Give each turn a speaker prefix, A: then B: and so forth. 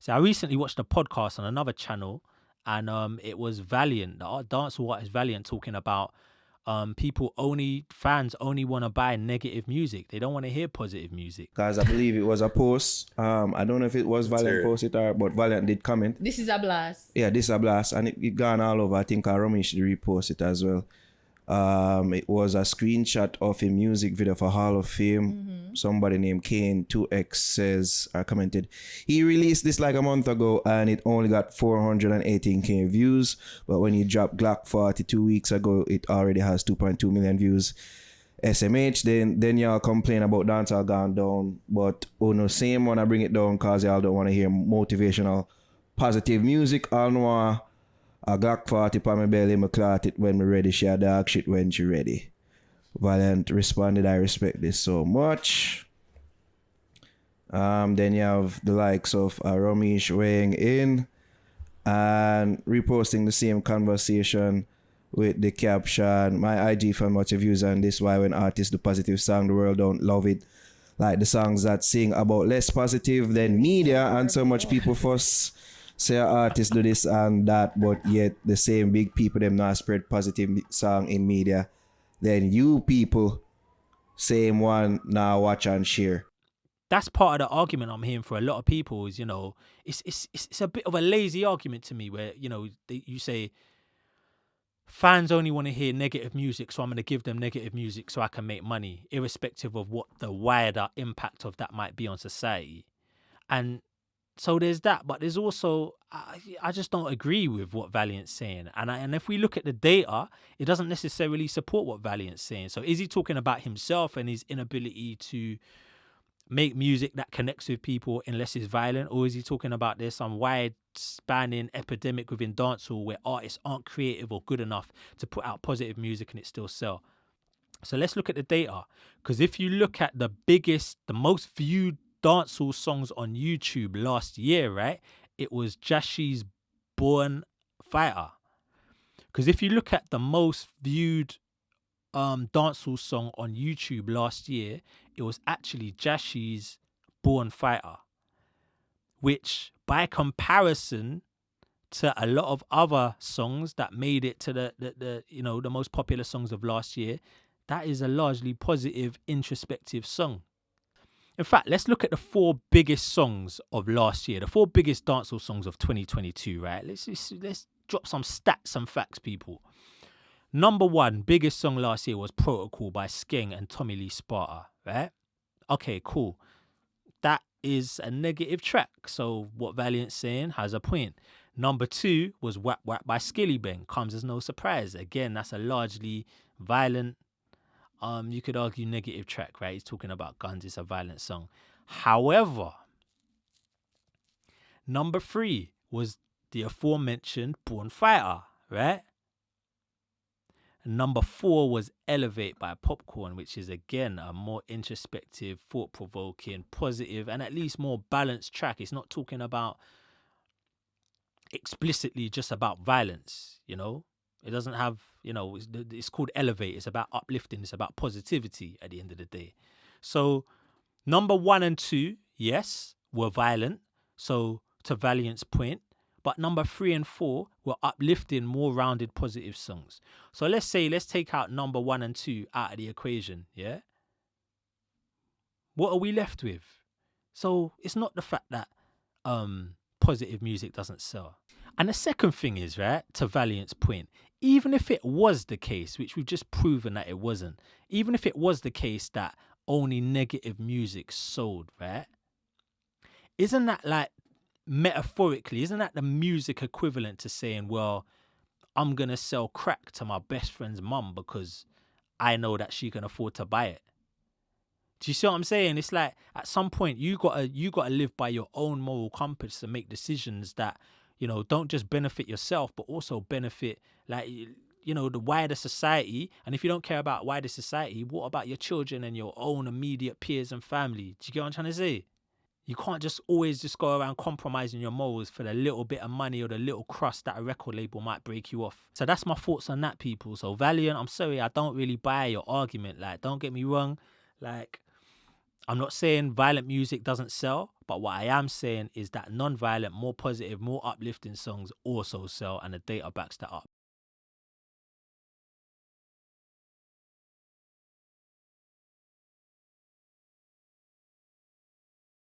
A: So I recently watched a podcast on another channel, and it was Valiant, the dancehall artist Valiant, talking about fans only want to buy negative music. They don't want to hear positive music.
B: Because I believe it was a post. I don't know if it was Valiant posted or, but Valiant did comment.
C: This is a blast.
B: Yeah, this is a blast, and it gone all over. I think Ramesh did repost it as well. It was a screenshot of a music video for Hall of Fame. Somebody named Kane2X says, commented, he released this like a month ago and it only got 418k views. But when he dropped Glock 42 weeks ago, it already has 2.2 million views. SMH, then y'all complain about dancehall gone down. But same wanna bring it down because y'all don't want to hear motivational, positive music. All know a Glock 40 pa my belly, me clot it when me ready. She a dog shit when she ready. Valiant responded, I respect this so much. Then you have the likes of Ramesh weighing in and reposting the same conversation with the caption, my IG found much views on this, why when artists do positive song, the world don't love it. Like the songs that sing about less positive than media, and so much people fuss say artists do this and that, but yet the same big people them not spread positive song in media. Then you people, same one now watch and share.
A: That's part of the argument I'm hearing for a lot of people is, it's a bit of a lazy argument to me where, you say fans only want to hear negative music, so I'm going to give them negative music so I can make money, irrespective of what the wider impact of that might be on society. And so there's that, but there's also, I just don't agree with what Valiant's saying. And if we look at the data, it doesn't necessarily support what Valiant's saying. So is he talking about himself and his inability to make music that connects with people unless it's violent? Or is he talking about there's some wide spanning epidemic within dancehall where artists aren't creative or good enough to put out positive music and it still sell? So let's look at the data. Because if you look at the most viewed dancehall songs on YouTube last year, right, it was Jashi's Born Fighter. Because if you look at the most viewed dancehall song on YouTube last year, it was actually Jashi's Born Fighter, which by comparison to a lot of other songs that made it to the most popular songs of last year, that is a largely positive, introspective song. In fact, let's look at the 4 biggest songs of last year, the 4 biggest dancehall songs of 2022, right? Let's drop some stats, some facts, people. Number 1 biggest song last year was Protocol by Skeng and Tommy Lee Sparta, right? Okay, cool. That is a negative track, so what Valiant's saying has a point. Number 2 was Wap Wap by Skilly Bang, comes as no surprise. Again, that's a largely violent, you could argue negative track, right? He's talking about guns, it's a violent song. However, number 3 was the aforementioned Born Fighter, right? And number 4 was Elevate by Popcorn, which is again a more introspective, thought-provoking, positive, and at least more balanced track. It's not talking about explicitly just about violence, It doesn't have, it's called Elevate. It's about uplifting. It's about positivity at the end of the day. So number 1 and 2, yes, were violent. So to Valiant's point, but number 3 and 4 were uplifting, more rounded, positive songs. So let's take out number 1 and 2 out of the equation. Yeah. What are we left with? So it's not the fact that positive music doesn't sell. And the second thing is, right, to Valiant's point, even if it was the case, which we've just proven that it wasn't, even if it was the case that only negative music sold, right, isn't that like, metaphorically, isn't that the music equivalent to saying, well, I'm going to sell crack to my best friend's mum because I know that she can afford to buy it? Do you see what I'm saying? It's like at some point you gotta live by your own moral compass and make decisions that, don't just benefit yourself, but also benefit the wider society. And if you don't care about wider society, what about your children and your own immediate peers and family? Do you get what I'm trying to say? You can't just always just go around compromising your morals for the little bit of money or the little crust that a record label might break you off. So that's my thoughts on that, people. So Valiant, I'm sorry, I don't really buy your argument. Like, don't get me wrong. Like, I'm not saying violent music doesn't sell, but what I am saying is that non-violent, more positive, more uplifting songs also sell, and the data backs that up.